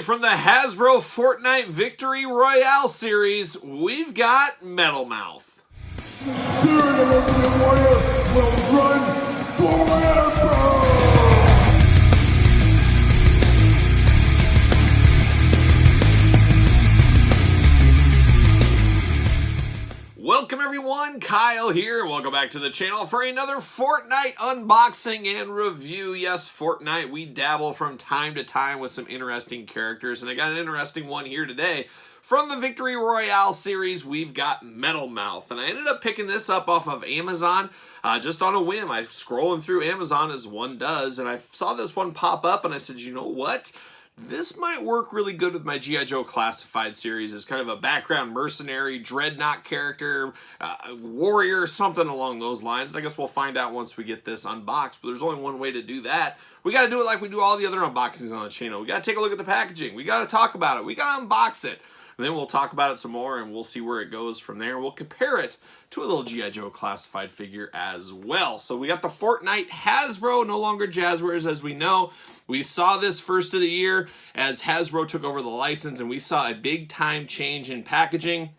Today from the Hasbro Fortnite Victory Royale series, we've got Metal Mouth. The spirit of Ultimate Warrior will run forever! Welcome everyone, Kyle here. Welcome back to the channel for another Fortnite unboxing and review. Yes, Fortnite, we dabble from time to time with some interesting characters, and I got an interesting one here today. From the Victory Royale series, we've got Metal Mouth, and I ended up picking this up off of Amazon just on a whim. I was scrolling through Amazon as one does, and I saw this one pop up, and I said, you know what? This might work really good with my G.I. Joe Classified series as kind of a background mercenary, dreadnought character, warrior, something along those lines. And I guess we'll find out once we get this unboxed, but there's only one way to do that. We got to do it like we do all the other unboxings on the channel. We got to take a look at the packaging. We got to talk about it. We got to unbox it. And then we'll talk about it some more, and we'll see where it goes from there. We'll compare it to a little G.I. Joe Classified figure as well. So we got the Fortnite Hasbro, no longer Jazzwares, as we know. We saw this first of the year as Hasbro took over the license, and we saw a big-time change in packaging.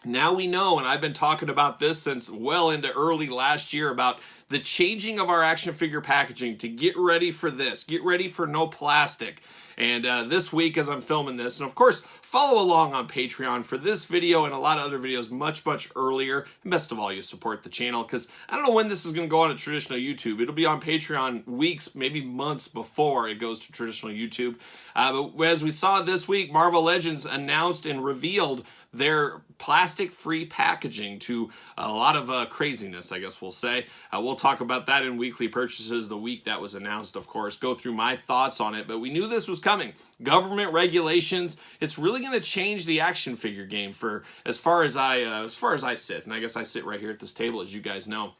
Now we know, and I've been talking about this since well into early last year, about the changing of our action figure packaging to get ready for this. Get ready for no plastic. And this week as I'm filming this, and of course, follow along on Patreon for this video and a lot of other videos much earlier. And best of all, you support the channel, because I don't know when this is going to go on to traditional YouTube. It'll be on Patreon weeks, maybe months before it goes to traditional YouTube. But as we saw this week, Marvel Legends announced and revealed their plastic-free packaging to a lot of craziness, I guess we'll say. We'll talk about that in weekly purchases the week that was announced, of course. Go through my thoughts on it, but we knew this was coming. Government regulations, it's really going to change the action figure game for as far as I sit, and I guess I sit right here at this table, as you guys know.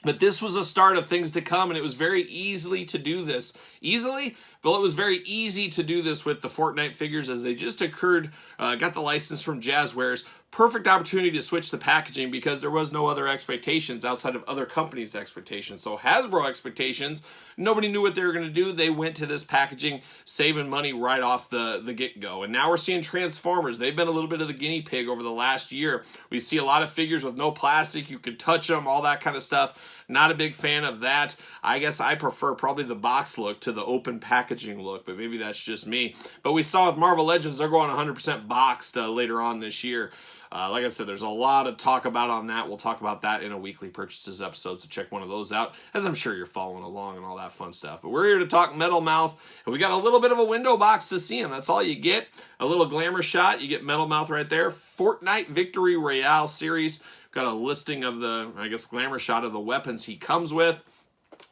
But this was a start of things to come, and it was very easily to do this. Easily? Well, it was very easy to do this with the Fortnite figures as they just occurred, got the license from Jazzwares. Perfect opportunity to switch the packaging because there was no other expectations outside of other companies' expectations. So Hasbro expectations, nobody knew what they were going to do. They went to this packaging, saving money right off the get-go. And now we're seeing Transformers. They've been a little bit of the guinea pig over the last year. We see a lot of figures with no plastic. You could touch them, all that kind of stuff. Not a big fan of that. I guess I prefer probably the box look to the open packaging look, but maybe that's just me. But we saw with Marvel Legends, they're going 100% boxed later on this year. Like I said, there's a lot of talk about on that. We'll talk about that in a weekly purchases episode, so check one of those out, as I'm sure you're following along and all that fun stuff. But we're here to talk Metal Mouth, and we got a little bit of a window box to see him. That's all you get. A little glamour shot. You get Metal Mouth right there. Fortnite Victory Royale series. Got a listing of the, I guess, glamour shot of the weapons he comes with.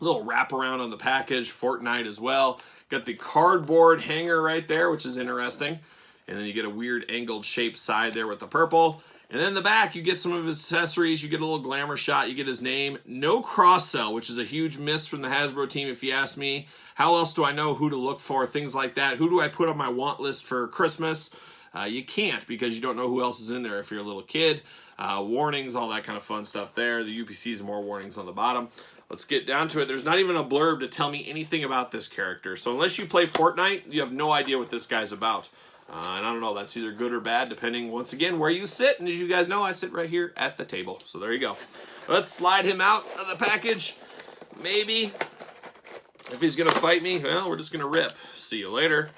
A little wraparound on the package. Fortnite as well. Got the cardboard hanger right there, which is interesting. And then you get a weird angled shaped side there with the purple. And then in the back, you get some of his accessories. You get a little glamour shot. You get his name. No cross-sell, which is a huge miss from the Hasbro team, if you ask me. How else do I know who to look for? Things like that. Who do I put on my want list for Christmas? You can't, because you don't know who else is in there if you're a little kid. Warnings, all that kind of fun stuff there. The UPCs, more warnings on the bottom. Let's get down to it. There's not even a blurb to tell me anything about this character. So unless you play Fortnite, you have no idea what this guy's about. And I don't know, that's either good or bad, depending, once again, where you sit. And as you guys know, I sit right here at the table. So there you go. Let's slide him out of the package. Maybe. If he's going to fight me, well, we're just going to rip. See you later.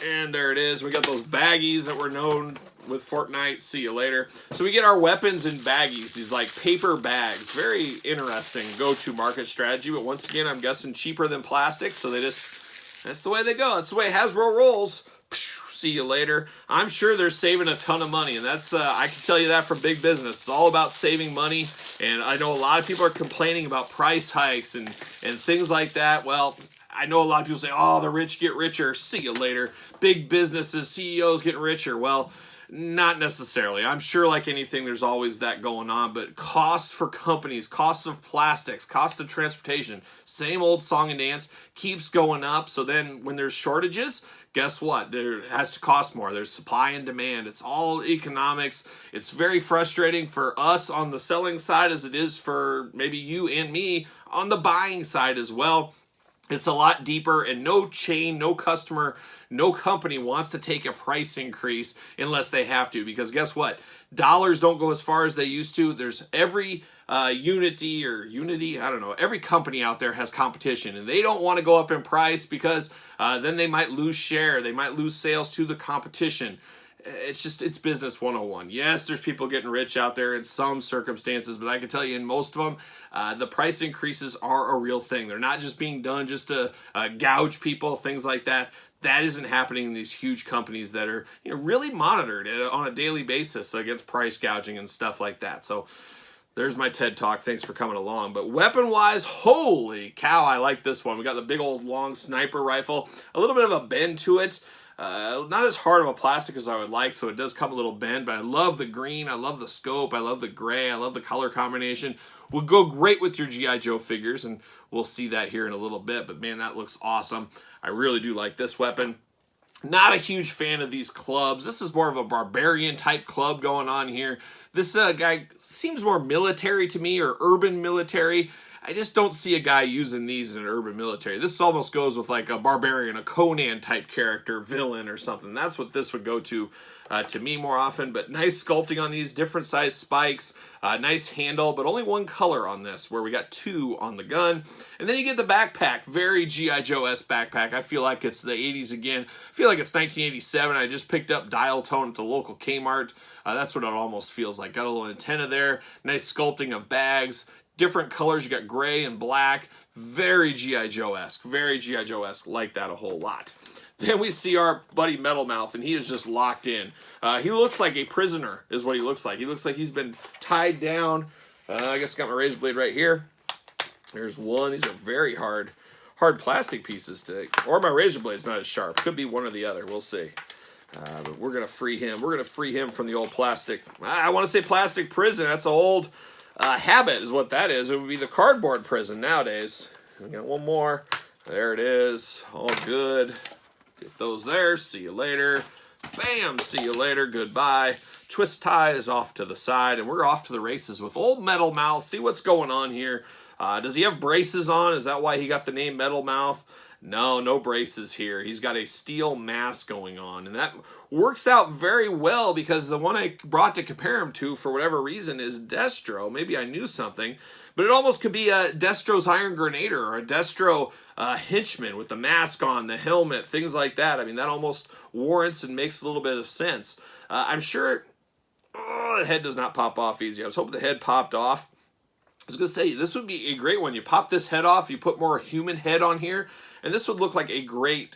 And there it is. We got those baggies that were known with Fortnite. See you later. So we get our weapons in baggies. These like paper bags. Very interesting go-to market strategy. But once again, I'm guessing cheaper than plastic. So that's the way they go. That's the way Hasbro rolls. See you later. I'm sure they're saving a ton of money, and that's I can tell you that from big business. It's all about saving money, and I know a lot of people are complaining about price hikes and things like that. Well, I know a lot of people say, oh, the rich get richer. See you later. Big businesses, CEOs getting richer. Well, not necessarily. I'm sure like anything, there's always that going on, but cost for companies, cost of plastics, cost of transportation, same old song and dance, keeps going up. So then when there's shortages, guess what? There has to cost more. There's supply and demand. It's all economics. It's very frustrating for us on the selling side as it is for maybe you and me on the buying side as well. It's a lot deeper, and no chain, no customer, no company wants to take a price increase unless they have to, because guess what? Dollars don't go as far as they used to. There's every Unity, I don't know, every company out there has competition, and they don't want to go up in price because then they might lose share. They might lose sales to the competition. It's business 101. Yes, there's people getting rich out there in some circumstances, but I can tell you in most of them, the price increases are a real thing. They're not just being done just to gouge people, things like that. That isn't happening in these huge companies that are really monitored on a daily basis against price gouging and stuff like that. So there's my TED Talk. Thanks for coming along. But weapon-wise, holy cow, I like this one. We got the big old long sniper rifle. A little bit of a bend to it. Not as hard of a plastic as I would like, so it does come a little bent, but I love the green, I love the scope, I love the gray, I love the color combination. Would go great with your G.I. Joe figures, and we'll see that here in a little bit, but man, that looks awesome. I really do like this weapon. Not a huge fan of these clubs. This is more of a barbarian type club going on here. This guy seems more military to me, or urban military. I just don't see a guy using these in an urban military. This almost goes with like a barbarian, a Conan type character, villain or something. That's what this would go to me more often. But nice sculpting on these, different size spikes, nice handle, but only one color on this, where we got two on the gun. And then you get the backpack, very G.I. Joe-esque backpack. I feel like it's the 80s again. I feel like it's 1987. I just picked up dial tone at the local Kmart. That's what it almost feels like. Got a little antenna there, nice sculpting of bags. Different colors, you got gray and black, very G.I. Joe-esque, very G.I. Joe-esque, like that a whole lot. Then we see our buddy Metal Mouth, and he is just locked in. He looks like a prisoner, is what he looks like. He looks like he's been tied down. I guess I got my razor blade right here. There's one. These are very hard plastic pieces to, or my razor blade's not as sharp. Could be one or the other, we'll see. But we're gonna free him. We're gonna free him from the old plastic. I want to say plastic prison. That's an old habit is what that is. It would be the cardboard prison nowadays. We got one more. There it is. All good. Get those there. See you later. Bam. See you later. Goodbye. Twist tie is off to the side, and we're off to the races with old Metal Mouth. See what's going on here. Does he have braces on? Is that why he got the name Metal Mouth? No, no braces here. He's got a steel mask going on, and that works out very well because the one I brought to compare him to, for whatever reason, is Destro. Maybe I knew something, but it almost could be a Destro's Iron Grenader or a Destro henchman with the mask on, the helmet, things like that. I mean, that almost warrants and makes a little bit of sense. I'm sure the head does not pop off easy. I was hoping the head popped off. I was going to say, this would be a great one. You pop this head off, you put more human head on here, and this would look like a great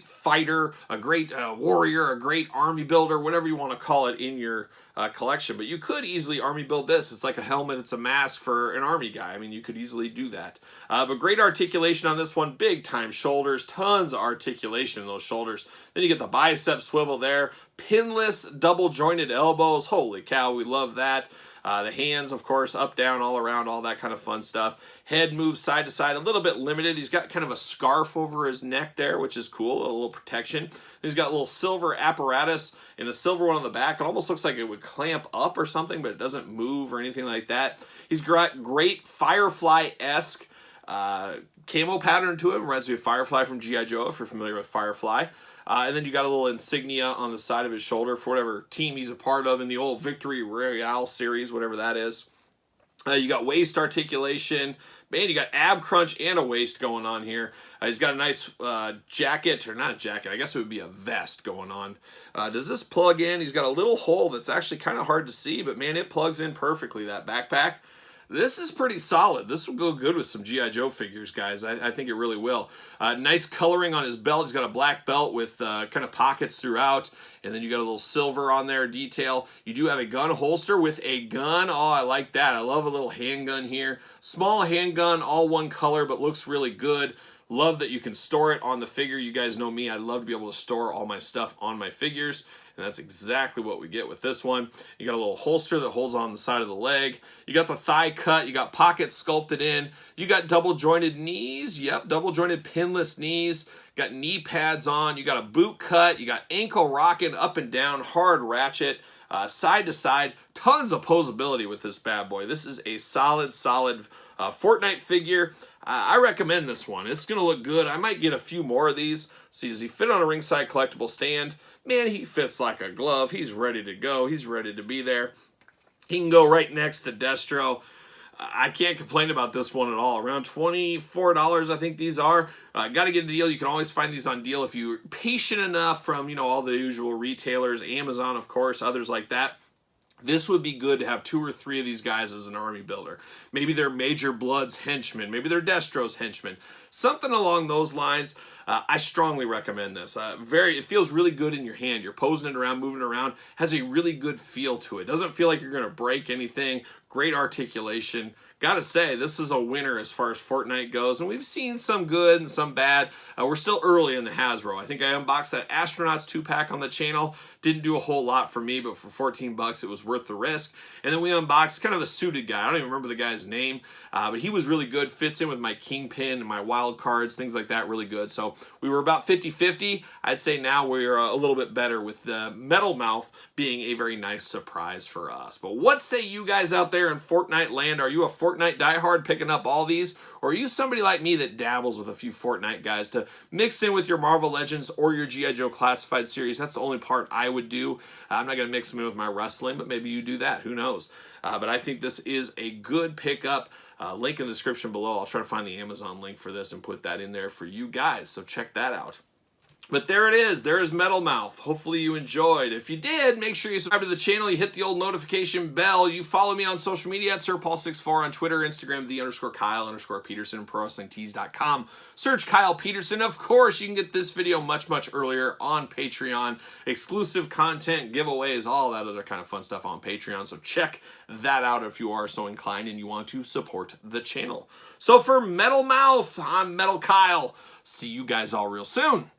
fighter, a great warrior, a great army builder, whatever you want to call it in your collection. But you could easily army build this. It's like a helmet, it's a mask for an army guy. I mean, you could easily do that. But great articulation on this one, big time shoulders, tons of articulation in those shoulders. Then you get the bicep swivel there, pinless, double jointed elbows. Holy cow, we love that. The hands, of course, up, down, all around, all that kind of fun stuff. Head moves side to side, a little bit limited. He's got kind of a scarf over his neck there, which is cool, a little protection. He's got a little silver apparatus and a silver one on the back. It almost looks like it would clamp up or something, but it doesn't move or anything like that. He's got great Firefly-esque camo pattern to him. Reminds me of Firefly from G.I. Joe, if you're familiar with Firefly. And then you got a little insignia on the side of his shoulder for whatever team he's a part of in the old Victory Royale series, whatever that is. You got waist articulation. Man, you got ab crunch and a waist going on here. He's got a nice jacket, or not a jacket, I guess it would be a vest going on. Does this plug in? He's got a little hole that's actually kind of hard to see, but man, it plugs in perfectly, that backpack. This is pretty solid. This will go good with some G.I. Joe figures, guys. I think it really will. Nice coloring on his belt. He's got a black belt with kind of pockets throughout. And then you got a little silver on there detail. You do have a gun holster with a gun. Oh, I like that. I love a little handgun here. Small handgun, all one color, but looks really good. Love that you can store it on the figure. You guys know me. I love to be able to store all my stuff on my figures. And that's exactly what we get with this one. You got a little holster that holds on the side of the leg. You got the thigh cut. You got pockets sculpted in. You got double jointed knees. Yep, double jointed pinless knees. Got knee pads on. You got a boot cut. You got ankle rocking up and down, hard ratchet, side to side. Tons of posability with this bad boy. This is a solid Fortnite figure. I recommend this one. It's going to look good. I might get a few more of these. See, does he fit on a ringside collectible stand? Man, he fits like a glove. He's ready to go. He's ready to be there. He can go right next to Destro. I can't complain about this one at all. Around $24, I think these are. Got to get a deal. You can always find these on deal if you're patient enough from, all the usual retailers, Amazon, of course, others like that. This would be good to have 2 or 3 of these guys as an army builder. Maybe they're Major Blood's henchmen. Maybe they're Destro's henchmen. Something along those lines. I strongly recommend this. It feels really good in your hand. You're posing it around, moving it around. Has a really good feel to it. Doesn't feel like you're going to break anything. Great articulation. Gotta say, this is a winner as far as Fortnite goes, and we've seen some good and some bad. We're still early in the Hasbro. I think I unboxed that Astronauts 2-pack on the channel. Didn't do a whole lot for me, but for 14 bucks, it was worth the risk. And then we unboxed kind of a suited guy. I don't even remember the guy's name, but he was really good. Fits in with my Kingpin and my wild cards, things like that, really good. So we were about 50-50. I'd say now we're a little bit better with the Metal Mouth being a very nice surprise for us. But what say you guys out there in Fortnite land? Are you a Fortnite diehard picking up all these? Or are you somebody like me that dabbles with a few Fortnite guys to mix in with your Marvel Legends or your G.I. Joe Classified series? That's the only part I would do. I'm not going to mix them in with my wrestling, but maybe you do that. Who knows? But I think this is a good pickup. Link in the description below. I'll try to find the Amazon link for this and put that in there for you guys. So check that out. But there it is. There is Metal Mouth. Hopefully you enjoyed. If you did, make sure you subscribe to the channel. You hit the old notification bell. You follow me on social media at SirPaul64 on Twitter, Instagram, _Kyle_Peterson, ProWrestlingTees.com. Search Kyle Peterson. Of course, you can get this video much, much earlier on Patreon. Exclusive content, giveaways, all that other kind of fun stuff on Patreon. So check that out if you are so inclined and you want to support the channel. So for Metal Mouth, I'm Metal Kyle. See you guys all real soon.